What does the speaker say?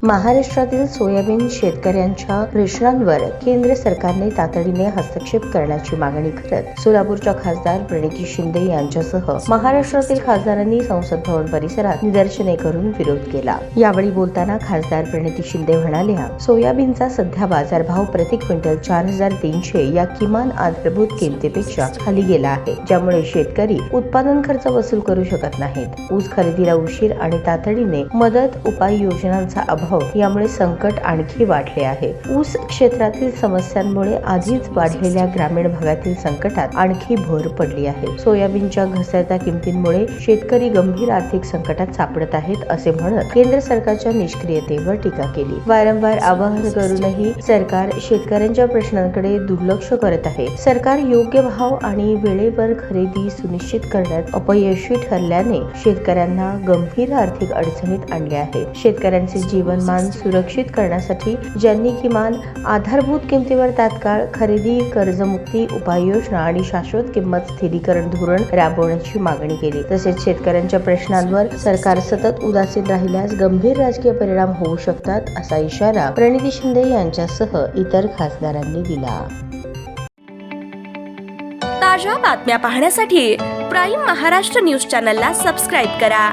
महाराष्ट्रातील सोयाबीन शेतकऱ्यांच्या प्रश्नांवर केंद्र सरकारने तातडीने हस्तक्षेप करण्याची मागणी करत सोलापूरच्या खासदार प्रणिती शिंदे यांच्यासह महाराष्ट्रातील खासदारांनी संसद भवन परिसरात निदर्शने करून विरोध केला। यावेळी बोलताना खासदार प्रणिती शिंदे म्हणाल्या, सोयाबीनचा सध्या बाजारभाव प्रति क्विंटल 4300 या किमान आधारभूत किमतीपेक्षा खाली गेला आहे, ज्यामुळे शेतकरी उत्पादन खर्च वसूल करू शकत नाहीत। ऊस खरेदीला उशीर आणि तातडीने मदत उपाययोजनांचा अभाव यामुळे संकट आणखी वाढले आहे। ऊस क्षेत्रातील समस्यांमुळे आधीच वाढलेल्या ग्रामीण भागातील संकटात आणखी भर पडली आहे। सोयाबीनच्या घसरत्या किमतींमुळे शेतकरी गंभीर आर्थिक संकटात सापडत आहेत असे म्हणत केंद्र सरकारच्या निष्क्रियतेवर टीका केली। वारंवार आवाहन करूनही सरकार शेतकऱ्यांच्या प्रश्नांकडे दुर्लक्ष करत आहे। सरकार योग्य भाव आणि वेळेवर खरेदी सुनिश्चित करण्यात अपयशी ठरल्याने शेतकऱ्यांना गंभीर आर्थिक अडचणीत आणले आहे। शेतकऱ्यांचे जीवनमान सुरक्षित करण्यासाठी ज्यांनी किमान आधारभूत किमतीवर तात्काळ खरेदी, कर्जमुक्ती उपाययोजना आणि शाश्वत किंमत स्थिरीकरण धोरण राबवण्याची मागणी केली। तसेच शेतकऱ्यांच्या प्रश्नांवर सरकार सतत उदासीन राहिल्यास गंभीर राजकीय परिणाम होऊ शकतात असा इशारा प्रणिती शिंदे यांच्यासह इतर खासदारांनी दिला। ताज्या बातम्या पाहण्यासाठी प्राईम महाराष्ट्र न्यूज चॅनलला सबस्क्राईब करा।